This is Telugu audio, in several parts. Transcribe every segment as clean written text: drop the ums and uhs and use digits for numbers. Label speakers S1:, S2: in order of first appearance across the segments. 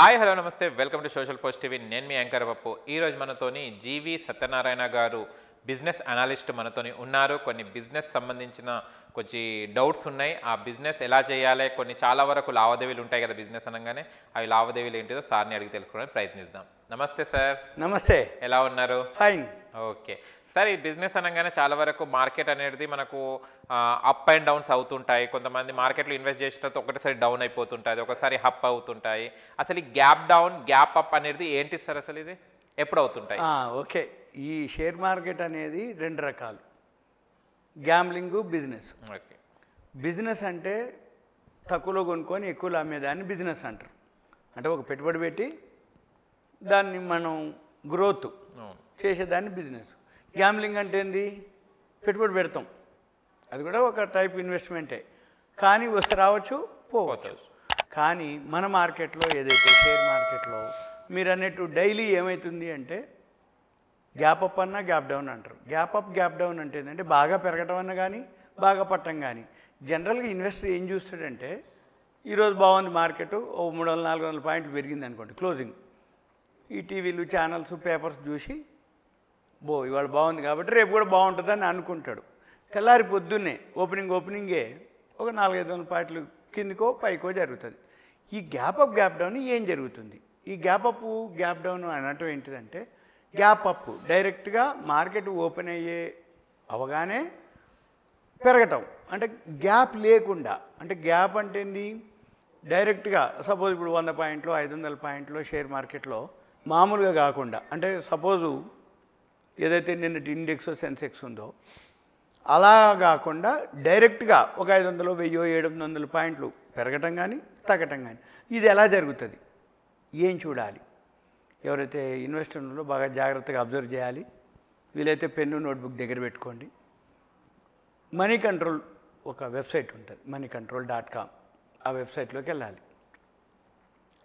S1: హాయ్ హలో నమస్తే welcome to social post TV. నేను మీ యాంకర్ పప్పు. ఈరోజు మనతోని జీవి సత్యనారాయణ గారు బిజినెస్ అనలిస్ట్ మనతోని ఉన్నారు. కొన్ని బిజినెస్ సంబంధించిన కొంచెం డౌట్స్ ఉన్నాయి. ఆ బిజినెస్ ఎలా చేయాలి, కొన్ని చాలా వరకు లావాదేవీలు ఉంటాయి కదా బిజినెస్ అనగానే. అవి లావాదేవీలు ఏంటిదో సార్ని అడిగి తెలుసుకోవడానికి ప్రయత్నిద్దాం. నమస్తే సార్.
S2: నమస్తే.
S1: ఎలా ఉన్నారు?
S2: ఫైన్.
S1: ఓకే సార్, ఈ బిజినెస్ అనగానే చాలా వరకు మార్కెట్ అనేది మనకు అప్ అండ్ డౌన్స్ అవుతుంటాయి. కొంతమంది మార్కెట్లో ఇన్వెస్ట్ చేసిన తర్వాత ఒకటిసారి డౌన్ అయిపోతుంటుంది, ఒకసారి అప్ అవుతుంటాయి. అసలు ఈ గ్యాప్ డౌన్ గ్యాప్ అప్ అనేది ఏంటి సార్? అసలు ఇది ఎప్పుడు అవుతుంటాయి?
S2: ఓకే, ఈ షేర్ మార్కెట్ అనేది రెండు రకాలు, గ్యాంబ్లింగ్, బిజినెస్.
S1: ఓకే,
S2: బిజినెస్ అంటే తక్కువలో కొనుక్కొని ఎక్కువలో అమ్మేదాన్ని బిజినెస్ అంటారు. అంటే ఒక పెట్టుబడి పెట్టి దాన్ని మనం గ్రోత్ చేసేదాన్ని బిజినెస్. గ్యాంబ్లింగ్ అంటే ఏంది? పెట్టుబడి పెడతాం, అది కూడా ఒక టైప్ ఇన్వెస్ట్మెంటే, కానీ వస్తే రావచ్చు పోవచ్చు. కానీ మన మార్కెట్లో ఏదైతే షేర్ మార్కెట్లో మీరు అన్నట్టు డైలీ ఏమవుతుంది అంటే గ్యాప్ అప్ అన్నా గ్యాప్ డౌన్ అంటారు. గ్యాప్ అప్ గ్యాప్ డౌన్ అంటే ఏంటంటే బాగా పెరగటం అన్నా కానీ బాగా పట్టం కానీ. జనరల్గా ఇన్వెస్టర్ ఏం చూస్తాడంటే ఈరోజు బాగుంది మార్కెట్, ఓ 300-400 పాయింట్లు పెరిగింది అనుకోండి క్లోజింగ్, ఈ టీవీలు ఛానల్స్ పేపర్స్ చూసి ఇవాళ బాగుంది కాబట్టి రేపు కూడా బాగుంటుందని అనుకుంటాడు. తెల్లారి పొద్దున్నే ఓపెనింగే ఒక 400-500 పాయింట్లు కిందికో పైకో జరుగుతుంది. ఈ గ్యాప్ అప్ గ్యాప్ డౌన్ ఏం జరుగుతుంది? ఈ గ్యాప్ అప్ గ్యాప్ డౌన్ అనటం ఏంటిదంటే, గ్యాప్ అప్ డైరెక్ట్గా మార్కెట్ ఓపెన్ అవగానే పెరగటం, అంటే గ్యాప్ లేకుండా. అంటే గ్యాప్ అంటే ఏంది? డైరెక్ట్గా సపోజ్ ఇప్పుడు 100 పాయింట్లు 500 పాయింట్లు షేర్ మార్కెట్లో మామూలుగా కాకుండా, అంటే సపోజు ఏదైతే నిన్నటి ఇండెక్స్ సెన్సెక్స్ ఉందో అలా కాకుండా డైరెక్ట్గా ఒక 500, 1000, 700 పాయింట్లు పెరగటం కానీ తగ్గటం కానీ. ఇది ఎలా జరుగుతుంది? ఏం చూడాలి? ఎవరైతే ఇన్వెస్టర్లో బాగా జాగ్రత్తగా అబ్జర్వ్ చేయాలి. వీలైతే పెన్ను నోట్బుక్ దగ్గర పెట్టుకోండి. మనీ కంట్రోల్ ఒక వెబ్సైట్ ఉంటుంది, moneycontrol.com. ఆ వెబ్సైట్లోకి వెళ్ళాలి.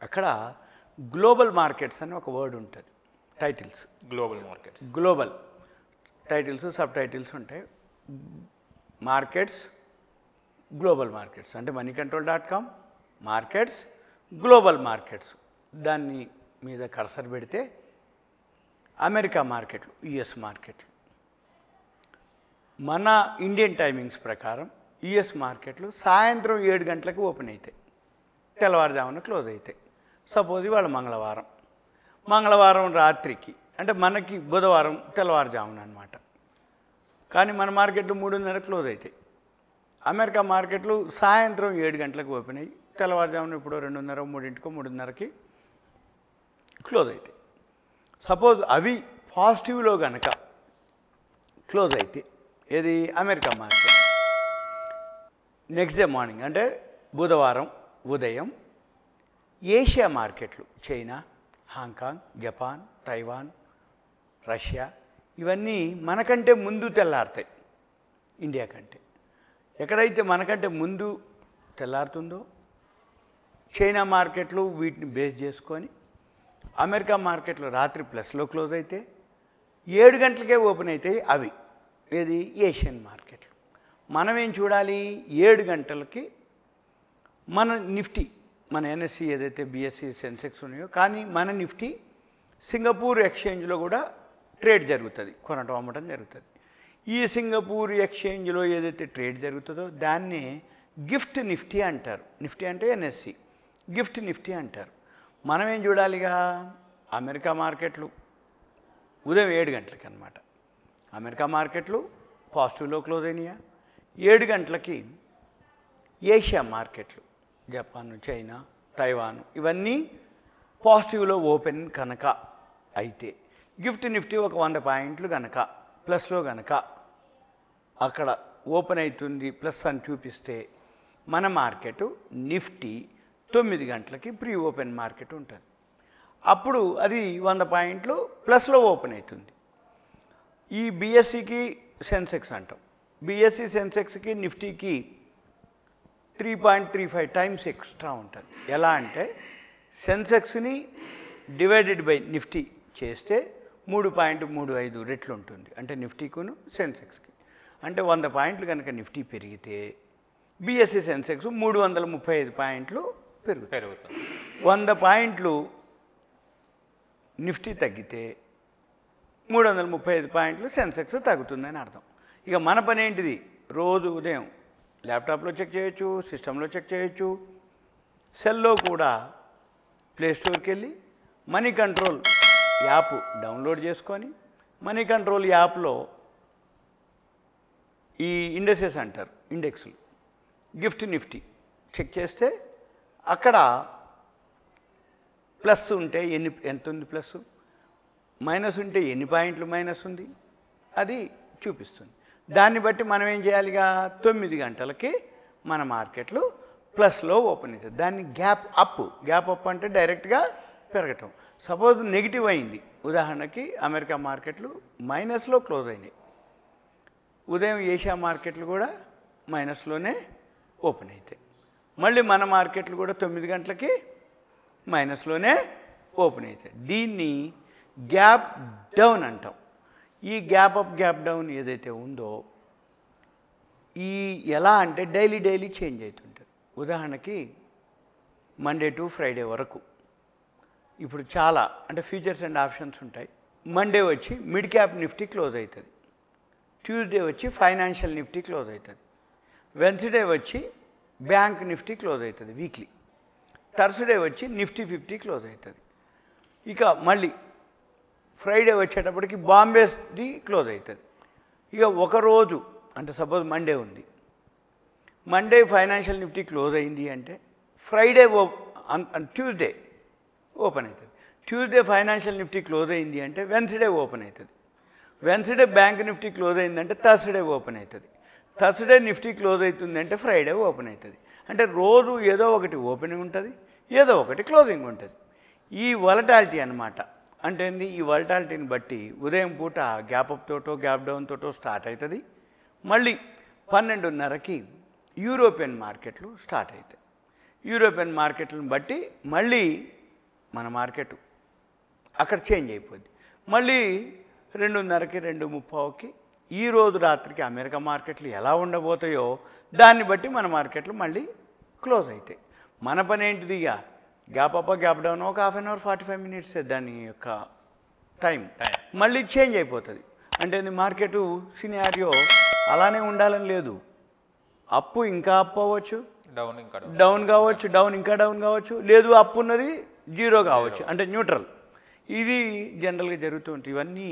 S2: అక్కడ గ్లోబల్ మార్కెట్స్ అని ఒక వర్డ్ ఉంటుంది, titles. Global titles, sub titles ఉంటాయి. మార్కెట్స్, గ్లోబల్ మార్కెట్స్ అంటే moneycontrol.com, మార్కెట్స్, గ్లోబల్ మార్కెట్స్. దాన్ని మీద కర్సర్ పెడితే అమెరికా మార్కెట్లు, యుఎస్ మార్కెట్లు. మన ఇండియన్ టైమింగ్స్ ప్రకారం యుఎస్ మార్కెట్లు సాయంత్రం 7 గంటలకు ఓపెన్ అవుతాయి, తెల్లవారుజామున క్లోజ్ అవుతాయి. సపోజ్ ఇవాళ మంగళవారం రాత్రికి, అంటే మనకి బుధవారం తెల్లవారుజామున అనమాట. కానీ మన మార్కెట్లు 3:30 క్లోజ్ అవుతాయి. అమెరికా మార్కెట్లు సాయంత్రం 7 గంటలకు ఓపెన్ అయ్యి తెల్లవారుజామున ఇప్పుడు 2:30, 3:00కి క్లోజ్ అవుతాయి. సపోజ్ అవి పాజిటివ్లో కనుక క్లోజ్ అయితే ఏది America market, next day morning అంటే బుధవారం ఉదయం ఏషియా మార్కెట్లు, China, Hong Kong, Japan, Taiwan, Russia, ఇవన్నీ మనకంటే ముందు తెల్లారుతాయి ఇండియా కంటే. ఎక్కడైతే మనకంటే ముందు తెల్లారుతుందో చైనా మార్కెట్లు వీటిని బేస్ చేసుకొని అమెరికా మార్కెట్లు రాత్రి ప్లస్లో క్లోజ్ అయితే 7 గంటలకే ఓపెన్ అవుతాయి. అవి ఏది ఏషియన్ మార్కెట్లు. మనం ఏం చూడాలి? 7 గంటలకి మన నిఫ్టీ, మన ఎన్ఎస్సి ఏదైతే బిఎస్సి సెన్సెక్స్ ఉన్నాయో, కానీ మన నిఫ్టీ సింగపూర్ ఎక్స్చేంజ్లో కూడా ట్రేడ్ జరుగుతుంది, కొనటం అమ్మటం జరుగుతుంది. ఈ సింగపూర్ ఎక్స్చేంజ్లో ఏదైతే ట్రేడ్ జరుగుతుందో దాన్ని గిఫ్ట్ నిఫ్టీ అంటారు. నిఫ్టీ అంటే ఎన్ఎస్సి, గిఫ్ట్ నిఫ్టీ అంటారు. మనం ఏం చూడాలిగా? అమెరికా మార్కెట్లు ఉదయం 7 గంటలకి అనమాట. అమెరికా మార్కెట్లు పాజిటివ్లో క్లోజ్ అయినాయా? 7 గంటలకి ఏషియా మార్కెట్లు, జపాన్, చైనా, తైవాన్, ఇవన్నీ పాజిటివ్లో ఓపెన్ కనుక అయితే, గిఫ్ట్ నిఫ్టీ ఒక 100 పాయింట్లు కనుక ప్లస్లో కనుక అక్కడ ఓపెన్ అవుతుంది ప్లస్ అని చూపిస్తే, మన మార్కెట్ నిఫ్టీ 9 గంటలకి ప్రీ ఓపెన్ మార్కెట్ ఉంటుంది. అప్పుడు అది 100 పాయింట్లు ప్లస్లో ఓపెన్ అవుతుంది. ఈ బిఎస్సికి సెన్సెక్స్ అంటాం. బిఎస్సి సెన్సెక్స్కి నిఫ్టీకి 3.35 టైమ్స్ ఎక్స్ట్రా ఉంటుంది. ఎలా అంటే సెన్సెక్స్ని డివైడెడ్ బై నిఫ్టీ చేస్తే 3.35 రెట్లు ఉంటుంది. అంటే నిఫ్టీకును సెన్సెక్స్కి. అంటే 100 పాయింట్లు కనుక నిఫ్టీ పెరిగితే బిఎస్సి సెన్సెక్స్ 335 పాయింట్లు
S1: పెరుగుతుంది.
S2: 100 పాయింట్లు నిఫ్టీ తగ్గితే 335 పాయింట్లు సెన్సెక్స్ తగ్గుతుందని అర్థం. ఇక మన పని ఏంటిది? రోజు ఉదయం ల్యాప్టాప్లో చెక్ చేయొచ్చు, సిస్టంలో చెక్ చేయొచ్చు, సెల్లో కూడా ప్లే స్టోర్కి వెళ్ళి మనీ కంట్రోల్ యాప్ డౌన్లోడ్ చేసుకొని మనీ కంట్రోల్ యాప్లో ఈ ఇండెక్సెస్ అంటారు, ఇండెక్స్లు, నిఫ్టీ చెక్ చేస్తే అక్కడ ప్లస్ ఉంటే ఎంత ఉంది ప్లస్, మైనస్ ఉంటే ఎన్ని పాయింట్లు మైనస్ ఉంది అది చూపిస్తుంది. దాన్ని బట్టి మనం ఏం చేయాలిగా 9 గంటలకి మన మార్కెట్లు ప్లస్లో ఓపెన్ అవుతుంది. దాన్ని గ్యాప్ అప్ అంటే డైరెక్ట్గా పెరగటం. సపోజ్ నెగిటివ్ అయింది, ఉదాహరణకి అమెరికా మార్కెట్లు మైనస్లో క్లోజ్ అయినాయి, ఉదయం ఏషియా మార్కెట్లు కూడా మైనస్లోనే ఓపెన్ అవుతాయి, మళ్ళీ మన మార్కెట్లు కూడా 9 గంటలకి మైనస్లోనే ఓపెన్ అవుతాయి. దీన్ని గ్యాప్ డౌన్ అంటాం. ఈ గ్యాప్ అప్ గ్యాప్ డౌన్ ఏదైతే ఉందో ఈ ఎలా అంటే డైలీ చేంజ్ అవుతుంటుంది. ఉదాహరణకి మండే టు ఫ్రైడే వరకు ఇప్పుడు చాలా అంటే ఫ్యూచర్స్ అండ్ ఆప్షన్స్ ఉంటాయి. మండే వచ్చి మిడ్ క్యాప్ నిఫ్టీ క్లోజ్ అవుతుంది, ట్యూస్డే వచ్చి ఫైనాన్షియల్ నిఫ్టీ క్లోజ్ అవుతుంది, వెన్స్డే వచ్చి బ్యాంక్ నిఫ్టీ క్లోజ్ అవుతుంది వీక్లీ, థర్స్డే వచ్చి నిఫ్టీ 50 క్లోజ్ అవుతుంది. ఇక మళ్ళీ ఫ్రైడే వచ్చేటప్పటికి బాంబేది క్లోజ్ అవుతుంది. ఇక ఒకరోజు అంటే సపోజ్ మండే ఉంది, మండే ఫైనాన్షియల్ నిఫ్టీ క్లోజ్ అయింది అంటే ఫ్రైడే ట్యూస్డే ఓపెన్ అవుతుంది, ట్యూస్డే ఫైనాన్షియల్ నిఫ్టీ క్లోజ్ అయింది అంటే వెన్స్డే ఓపెన్ అవుతుంది, వెన్స్డే బ్యాంక్ నిఫ్టీ క్లోజ్ అయిందంటే థర్స్డే ఓపెన్ అవుతుంది, థర్స్డే నిఫ్టీ క్లోజ్ అవుతుంది అంటే ఫ్రైడే ఓపెన్ అవుతుంది. అంటే రోజు ఏదో ఒకటి ఓపెనింగ్ ఉంటుంది, ఏదో ఒకటి క్లోజింగ్ ఉంటుంది. ఈ వలటాలిటీ అన్నమాట. అంటే ఏంది? ఈ వలటాలిటీని బట్టి ఉదయం పూట గ్యాప్ అప్ తోటో గ్యాప్ డౌన్ తోటో స్టార్ట్ అవుతుంది, మళ్ళీ 12:30కి యూరోపియన్ మార్కెట్లు స్టార్ట్ అవుతాయి. యూరోపియన్ మార్కెట్లను బట్టి మళ్ళీ మన మార్కెట్ అక్కడ చేంజ్ అయిపోద్ది. మళ్ళీ 2:30కి 2:30కి ఈరోజు రాత్రికి అమెరికా మార్కెట్లు ఎలా ఉండబోతాయో దాన్ని బట్టి మన మార్కెట్లు మళ్ళీ క్లోజ్ అవుతాయి. మన పని ఏంటిది? ఇక గ్యాప్ అప్ గ్యాప్ డౌన్ ఒక 1/2 అవర్ 45 మినిట్స్ దాని యొక్క టైం మళ్ళీ చేంజ్ అయిపోతుంది. అంటే మార్కెట్ సినారియో అలానే ఉండాలని లేదు, అప్పు ఇంకా అప్పు అవ్వచ్చు, డౌన్ కావచ్చు, డౌన్ ఇంకా డౌన్ కావచ్చు, లేదు అప్పు ఉన్నది జీరో కావచ్చు, అంటే న్యూట్రల్. ఇది జనరల్గా జరుగుతూ ఉంటుంది. ఇవన్నీ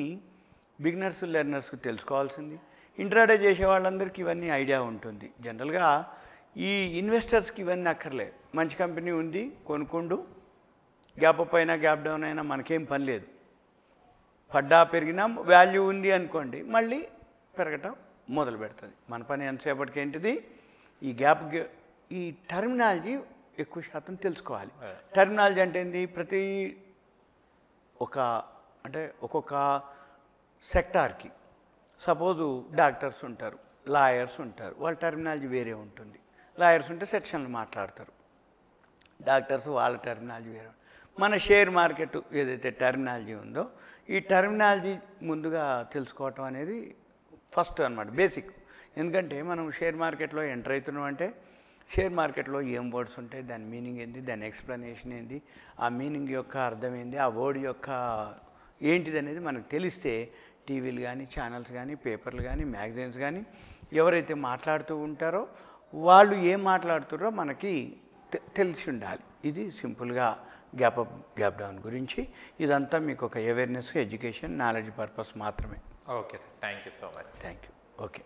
S2: బిగినర్స్ లెర్నర్స్కి తెలుసుకోవాల్సింది. ఇంట్రాడే చేసే వాళ్ళందరికీ ఇవన్నీ ఐడియా ఉంటుంది. జనరల్గా ఈ ఇన్వెస్టర్స్కి ఇవన్నీ అక్కర్లే. మంచి కంపెనీ ఉంది కొనుక్కుండు, గ్యాప్ అప్ అయినా గ్యాప్ డౌన్ అయినా మనకేం పని లేదు. పడ్డా పెరిగినా వాల్యూ ఉంది అనుకోండి మళ్ళీ పెరగటం మొదలు పెడుతుంది. మన పని ఎంతసేపటికి ఏంటిది? ఈ ఈ టర్మినాలజీ ఎక్కువ శాతం తెలుసుకోవాలి. టర్మినాలజీ అంటే ఏంటి? ప్రతి ఒక్కొక్క సెక్టార్కి సపోజు డాక్టర్స్ ఉంటారు, లాయర్స్ ఉంటారు, వాళ్ళ టర్మినాలజీ వేరే ఉంటుంది. లాయర్స్ ఉంటే సెక్షన్లు మాట్లాడతారు, డాక్టర్స్ వాళ్ళ టర్మినాలజీ వేరే. మన షేర్ మార్కెట్ ఏదైతే టర్మినాలజీ ఉందో ఈ టర్మినాలజీ ముందుగా తెలుసుకోవటం అనేది ఫస్ట్ అన్నమాట, బేసిక్. ఎందుకంటే మనం షేర్ మార్కెట్లో ఎంటర్ అవుతున్నాం అంటే షేర్ మార్కెట్లో ఏం వర్డ్స్ ఉంటాయి, దాని మీనింగ్ ఏంది, దాని ఎక్స్ప్లెనేషన్ ఏంది, ఆ మీనింగ్ యొక్క అర్థం ఏంది, ఆ వర్డ్ యొక్క ఏంటిది అనేది మనకు తెలిస్తే టీవీలు కానీ ఛానల్స్ కానీ పేపర్లు కానీ మ్యాగజైన్స్ కానీ ఎవరైతే మాట్లాడుతూ ఉంటారో వాళ్ళు ఏం మాట్లాడుతారో మనకి తెలిసి ఉండాలి. ఇది సింపుల్గా గ్యాప్ అప్ గ్యాప్ డౌన్ గురించి. ఇదంతా మీకు ఒక అవేర్నెస్, ఎడ్యుకేషన్, నాలెడ్జ్ పర్పస్ మాత్రమే.
S1: Okay sir, thank you so much.
S2: Thank you. Okay.